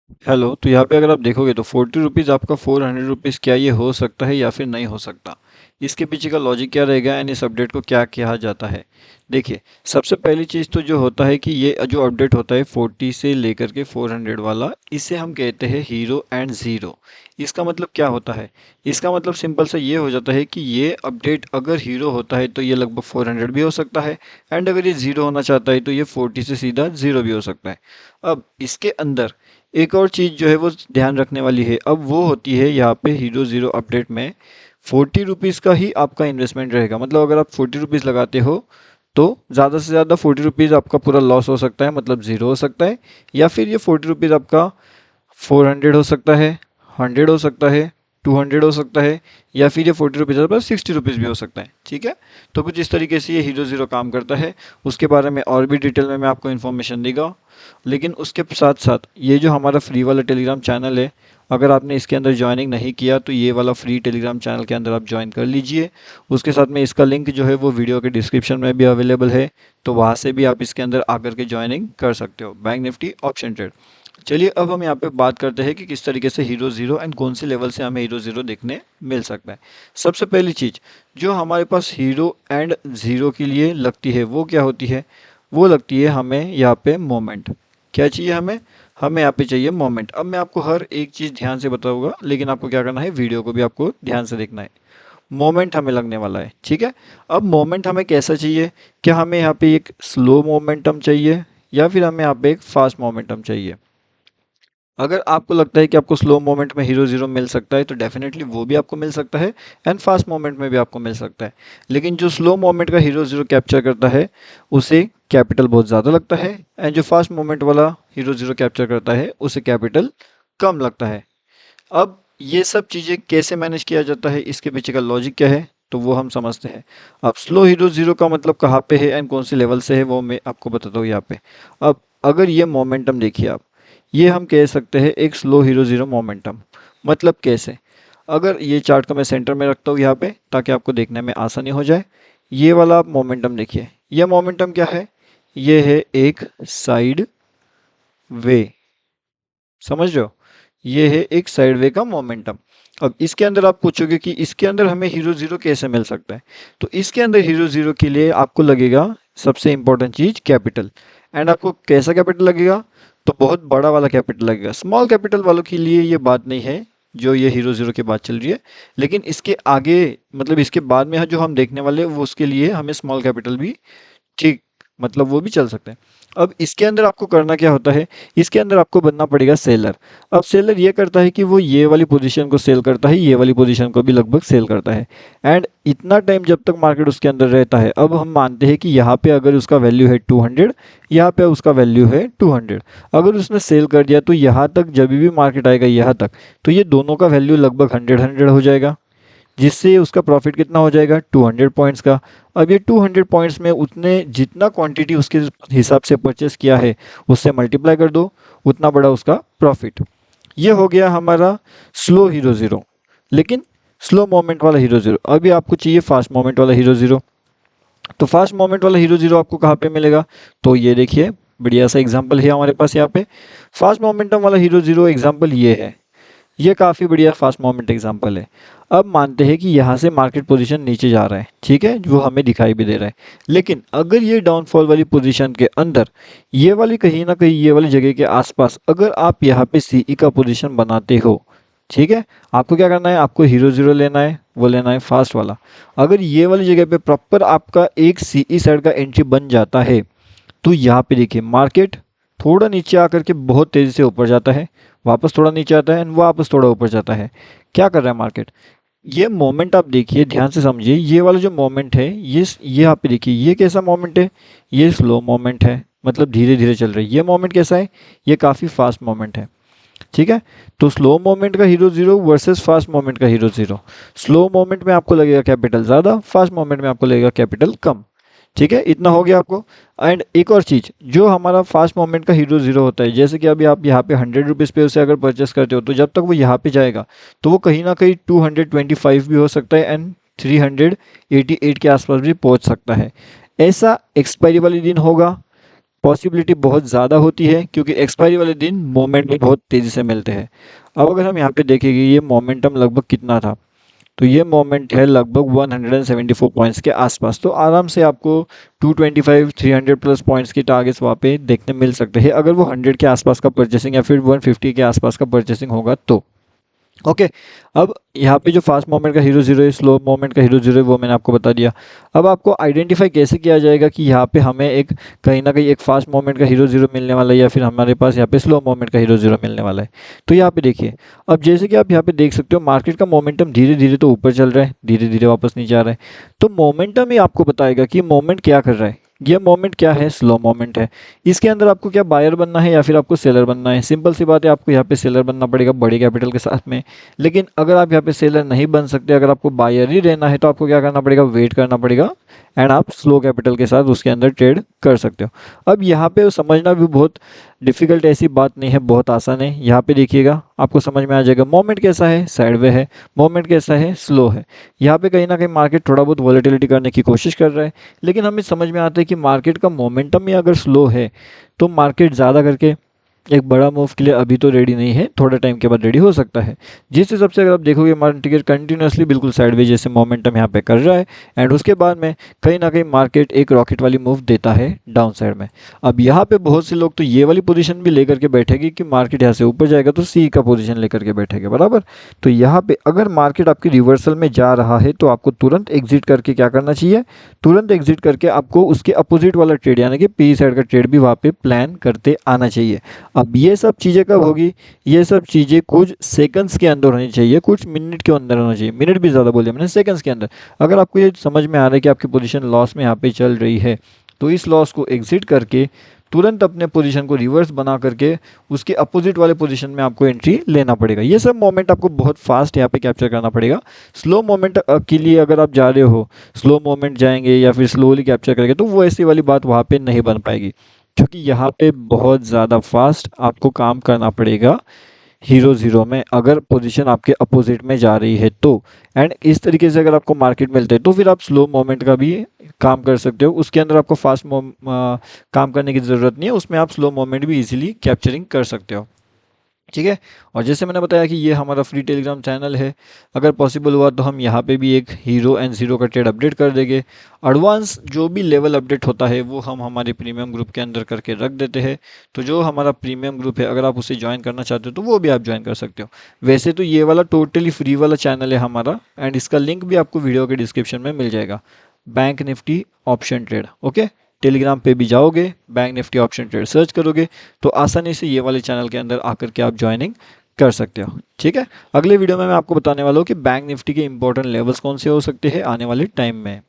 Hello, तो यहाँ पे अगर आप देखोगे तो 40 रुपीज़ आपका 400 रुपीज़, क्या ये हो सकता है या फिर नहीं हो सकता? इसके पीछे का लॉजिक क्या रहेगा एंड इस अपडेट को क्या कहा जाता है? देखिए, सबसे पहली चीज़ तो जो होता है कि ये जो अपडेट होता है 40 से लेकर के 400 वाला, इसे हम कहते हैं हीरो एंड ज़ीरो। इसका मतलब क्या होता है? इसका मतलब सिंपल सा ये हो जाता है कि ये अपडेट अगर हीरो होता है तो ये लगभग 400 भी हो सकता है, एंड अगर ये ज़ीरो होना चाहता है तो ये 40 से सीधा ज़ीरो भी हो सकता है। अब इसके अंदर एक और चीज़ जो है वो ध्यान रखने वाली है, अब वो होती है यहाँ पे हीरो ज़ीरो अपडेट में 40 रुपीज़ का ही आपका इन्वेस्टमेंट रहेगा। मतलब अगर आप 40 रुपीज़ लगाते हो तो ज़्यादा से ज़्यादा 40 रुपीज़ आपका पूरा लॉस हो सकता है, मतलब ज़ीरो हो सकता है, या फिर ये 40 रुपीज़ आपका 400 हो सकता है, 100 हो सकता है, 200 हो सकता है, या फिर ये 40 रुपीज़ पर 60 रुपीज़ भी हो सकता है। ठीक है, तो कुछ इस तरीके से ये हीरो ज़ीरो काम करता है। उसके बारे में और भी डिटेल में मैं आपको इन्फॉर्मेशन देगा, लेकिन उसके साथ साथ ये जो हमारा फ्री वाला टेलीग्राम चैनल है, अगर आपने इसके अंदर ज्वाइनिंग नहीं किया तो ये वाला फ्री टेलीग्राम चैनल के अंदर आप ज्वाइन कर लीजिए। उसके साथ में इसका लिंक जो है वो वीडियो के डिस्क्रिप्शन में भी अवेलेबल है, तो वहाँ से भी आप इसके अंदर आकर के ज्वाइनिंग कर सकते हो, बैंक निफ्टी ऑप्शन ट्रेड। चलिए अब हम यहाँ पे बात करते हैं कि किस तरीके से हीरो ज़ीरो एंड कौन से लेवल से हमें हीरो ज़ीरो देखने मिल सकता है। सबसे पहली चीज़ जो हमारे पास हीरो एंड ज़ीरो के लिए लगती है वो क्या होती है? वो लगती है हमें यहाँ पे मोमेंट। क्या चाहिए हमें? हमें यहाँ पे चाहिए मोमेंट। अब मैं आपको हर एक चीज़ ध्यान से बताऊंगा, लेकिन आपको क्या करना है, वीडियो को भी आपको ध्यान से देखना है। मोमेंट हमें लगने वाला है, ठीक है। अब मोमेंट हमें कैसा चाहिए? क्या हमें यहाँ पे एक स्लो मोमेंटम चाहिए या फिर हमें यहाँ पे एक फास्ट मोमेंटम चाहिए? अगर आपको लगता है कि आपको स्लो मोमेंट में हीरो ज़ीरो मिल सकता है तो डेफिनेटली वो भी आपको मिल सकता है, एंड फास्ट मोमेंट में भी आपको मिल सकता है। लेकिन जो स्लो मोमेंट का हीरो ज़ीरो कैप्चर करता है उसे कैपिटल बहुत ज़्यादा लगता है, एंड जो फास्ट मोमेंट वाला हीरो ज़ीरो कैप्चर करता है उसे कैपिटल कम लगता है। अब ये सब चीज़ें कैसे मैनेज किया जाता है, इसके पीछे का लॉजिक क्या है, तो वो हम समझते हैं। अब स्लो हीरो ज़ीरो का मतलब कहाँ पे है एंड कौन से लेवल से है वो मैं आपको बताता हूँ यहाँ पे। अब अगर ये मोमेंटम देखिए आप, ये हम कह सकते हैं एक स्लो हीरो ज़ीरो मोमेंटम। मतलब कैसे? अगर ये चार्ट का मैं सेंटर में रखता हूँ यहाँ पे ताकि आपको देखने में आसानी हो जाए। ये वाला आप मोमेंटम देखिए, ये मोमेंटम क्या है? ये है एक साइड वे, समझ रहे हो? ये है एक साइड वे का मोमेंटम। अब इसके अंदर आप पूछोगे कि इसके अंदर हमें हीरो ज़ीरो कैसे मिल सकता है? तो इसके अंदर हीरो ज़ीरो के लिए आपको लगेगा सबसे इंपॉर्टेंट चीज़ कैपिटल। एंड आपको कैसा कैपिटल लगेगा? तो बहुत बड़ा वाला कैपिटल लगेगा। स्मॉल कैपिटल वालों के लिए ये बात नहीं है जो ये हीरो ज़ीरो की बात चल रही है, लेकिन इसके आगे मतलब इसके बाद में जो हम देखने वाले हैं वो उसके लिए हमें स्मॉल कैपिटल भी ठीक, मतलब वो भी चल सकते हैं। अब इसके अंदर आपको करना क्या होता है? इसके अंदर आपको बनना पड़ेगा सेलर। अब सेलर ये करता है कि वो ये वाली पोजीशन को सेल करता है, ये वाली पोजीशन को भी लगभग सेल करता है, एंड इतना टाइम जब तक मार्केट उसके अंदर रहता है। अब हम मानते हैं कि यहाँ पे अगर उसका वैल्यू है 200, यहाँ पे उसका वैल्यू है 200, अगर उसने सेल कर दिया तो यहाँ तक जब भी मार्केट आएगा यहाँ तक, तो ये दोनों का वैल्यू लगभग 100 हो जाएगा, जिससे उसका प्रॉफिट कितना हो जाएगा? 200 पॉइंट्स का। अब ये 200 पॉइंट्स में उतने जितना क्वांटिटी उसके हिसाब से परचेस किया है उससे मल्टीप्लाई कर दो, उतना बड़ा उसका प्रॉफिट। ये हो गया हमारा स्लो हीरो ज़ीरो। लेकिन स्लो मोमेंट वाला हीरो ज़ीरो, अभी आपको चाहिए फास्ट मोमेंट वाला हीरो ज़ीरो। तो फास्ट मोमेंट वाला हीरो ज़ीरो आपको कहाँ पे मिलेगा? तो ये देखिए, बढ़िया सा एग्जाम्पल है हमारे पास यहाँ पे। फास्ट मोमेंटम वाला हीरो ज़ीरो एग्जाम्पल ये है, ये काफ़ी बढ़िया फास्ट मोमेंट एग्जांपल है। अब मानते हैं कि यहाँ से मार्केट पोजीशन नीचे जा रहा है, ठीक है, वो हमें दिखाई भी दे रहा है। लेकिन अगर ये डाउनफॉल वाली पोजीशन के अंदर ये वाली कहीं ना कहीं ये वाली जगह के आसपास अगर आप यहाँ पे सीई का पोजीशन बनाते हो, ठीक है, आपको क्या करना है? आपको हीरो ज़ीरो लेना है, वो लेना है फास्ट वाला। अगर ये वाली जगह पे प्रॉपर आपका एक सीई साइड का एंट्री बन जाता है तो यहाँ पे देखिए मार्केट थोड़ा नीचे आकर के बहुत तेज़ी से ऊपर जाता है, वापस थोड़ा नीचे आता है, वापस थोड़ा ऊपर जाता है। क्या कर रहा है मार्केट? ये मोमेंट आप देखिए, ध्यान से समझिए, ये वाला जो मोमेंट है ये आप देखिए, ये कैसा मोमेंट है? ये स्लो मोमेंट है, मतलब धीरे धीरे चल रही है। ये मोमेंट कैसा है? ये काफ़ी फास्ट मोमेंट है, ठीक है। तो स्लो मोमेंट का hero zero versus fast moment का हीरो ज़ीरो। स्लो मोमेंट में आपको लगेगा कैपिटल ज़्यादा, फास्ट मोमेंट में आपको लगेगा कैपिटल कम, ठीक है। इतना हो गया आपको। एंड एक और चीज़, जो हमारा फास्ट मोमेंट का हीरो ज़ीरो होता है, जैसे कि अभी आप यहाँ पे 100 रुपीज़ पे उसे अगर परचेस करते हो तो जब तक वो यहाँ पे जाएगा तो वो कहीं ना कहीं 225 भी हो सकता है, एंड 388 के आसपास भी पहुँच सकता है। ऐसा एक्सपायरी वाले दिन होगा पॉसिबिलिटी बहुत ज़्यादा होती है क्योंकि एक्सपायरी वाले दिन मोमेंट भी बहुत तेज़ी से मिलते हैं। अब अगर हम यहाँ पे देखेंगे ये मोमेंटम लगभग कितना था, तो ये मोमेंट है लगभग 174 पॉइंट्स के आसपास। तो आराम से आपको 225 300 प्लस पॉइंट्स की टारगेट्स वहाँ पे देखने मिल सकते हैं अगर वो 100 के आसपास का परचेसिंग या फिर 150 के आसपास का परचेसिंग होगा तो। ओके। अब यहाँ पे जो फास्ट मोमेंट का हीरो ज़ीरो है, स्लो मोमेंट का हीरो ज़ीरो है, वो मैंने आपको बता दिया। अब आपको आइडेंटिफाई कैसे किया जाएगा कि यहाँ पे हमें एक कहीं ना कहीं एक फास्ट मोमेंट का हीरो ज़ीरो मिलने वाला है या फिर हमारे पास यहाँ पे स्लो मोमेंट का हीरो ज़ीरो मिलने वाला है। तो यहाँ पे देखिए, अब जैसे कि आप यहाँ पे देख सकते हो मार्केट का मोमेंटम धीरे धीरे तो ऊपर चल रहा है, धीरे धीरे वापस नीचे आ रहा है। तो मोमेंटम ही आपको बताएगा कि मोमेंट क्या कर रहा है। ये मोमेंट क्या है, स्लो मोमेंट है। इसके अंदर आपको क्या बायर बनना है या फिर आपको सेलर बनना है। सिंपल सी बात है, आपको यहाँ पे सेलर बनना पड़ेगा बड़े कैपिटल के साथ में। लेकिन अगर आप यहाँ पे सेलर नहीं बन सकते, अगर आपको बायर ही रहना है, तो आपको क्या करना पड़ेगा, वेट करना पड़ेगा एंड आप स्लो कैपिटल के साथ उसके अंदर ट्रेड कर सकते हो। अब यहाँ पे समझना भी बहुत डिफिकल्ट ऐसी बात नहीं है, बहुत आसान है। यहाँ पे देखिएगा आपको समझ में आ जाएगा मोमेंट कैसा है, साइडवे है। मोमेंट कैसा है, स्लो है। यहाँ पे कहीं ना कहीं मार्केट थोड़ा बहुत वॉलेटिलिटी करने की कोशिश कर रहा है, लेकिन हमें समझ में आता है कि मार्केट का मोमेंटम ही अगर स्लो है तो मार्केट ज़्यादा करके एक बड़ा मूव के लिए अभी तो रेडी नहीं है, थोड़ा टाइम के बाद रेडी हो सकता है। जिस हिसाब से अगर आप देखोगे मार्केट कंटिन्यूसली बिल्कुल साइडवेज जैसे मोमेंटम यहाँ पे कर रहा है एंड उसके बाद में कहीं ना कहीं मार्केट एक रॉकेट वाली मूव देता है डाउन साइड में। अब यहाँ पे बहुत से लोग तो ये वाली पोजीशन भी लेकर के बैठेगी कि मार्केट यहाँ से ऊपर जाएगा तो सी का पोजीशन लेकर के बैठेगा, बराबर। तो यहाँ पे अगर मार्केट आपकी रिवर्सल में जा रहा है तो आपको तुरंत एग्जिट करके क्या करना चाहिए, तुरंत एग्जिट करके आपको उसके अपोजिट वाला ट्रेड यानी कि पी साइड का ट्रेड भी वहाँ पे प्लान करते आना चाहिए। अब ये सब चीज़ें कब होगी, ये सब चीज़ें कुछ सेकंड्स के अंदर होनी चाहिए, कुछ मिनट के अंदर होना चाहिए। मिनट भी ज़्यादा बोले मैंने, सेकंड्स के अंदर। अगर आपको ये समझ में आ रहा है कि आपकी पोजीशन लॉस में यहाँ पे चल रही है तो इस लॉस को एग्जिट करके तुरंत अपने पोजीशन को रिवर्स बना करके उसके अपोजिट वाले पोजीशन में आपको एंट्री लेना पड़ेगा। ये सब मोमेंट आपको बहुत फास्ट यहाँ पे कैप्चर करना पड़ेगा। स्लो मोमेंट के लिए अगर आप जा रहे हो, स्लो मोमेंट जाएंगे या फिर स्लोली कैप्चर करेंगे तो वो ऐसी वाली बात वहाँ पे नहीं बन पाएगी, क्योंकि यहाँ पे बहुत ज़्यादा फास्ट आपको काम करना पड़ेगा हीरो ज़ीरो में अगर पोजीशन आपके अपोजिट में जा रही है तो। एंड इस तरीके से अगर आपको मार्केट मिलते हैं तो फिर आप स्लो मोमेंट का भी काम कर सकते हो। उसके अंदर आपको फास्ट काम करने की ज़रूरत नहीं है, उसमें आप स्लो मोमेंट भी इजीली कैप्चरिंग कर सकते हो। ठीक है। और जैसे मैंने बताया कि ये हमारा फ्री टेलीग्राम चैनल है, अगर पॉसिबल हुआ तो हम यहाँ पे भी एक हीरो एंड ज़ीरो का ट्रेड अपडेट कर देंगे। एडवांस जो भी लेवल अपडेट होता है वो हम हमारे प्रीमियम ग्रुप के अंदर करके रख देते हैं। तो जो हमारा प्रीमियम ग्रुप है अगर आप उसे ज्वाइन करना चाहते हो तो वो भी आप ज्वाइन कर सकते हो। वैसे तो ये वाला टोटली फ्री वाला चैनल है हमारा एंड इसका लिंक भी आपको वीडियो के डिस्क्रिप्शन में मिल जाएगा। Bank Nifty option trade, okay. Telegram पे भी जाओगे, bank Nifty option trade search करोगे तो आसानी से ये वाले चैनल के अंदर आकर के आप ज्वाइनिंग कर सकते हो। ठीक है। अगले वीडियो में मैं आपको बताने वाला हूँ कि बैंक निफ्टी के इंपॉर्टेंट लेवल्स कौन से हो सकते हैं आने वाले टाइम में।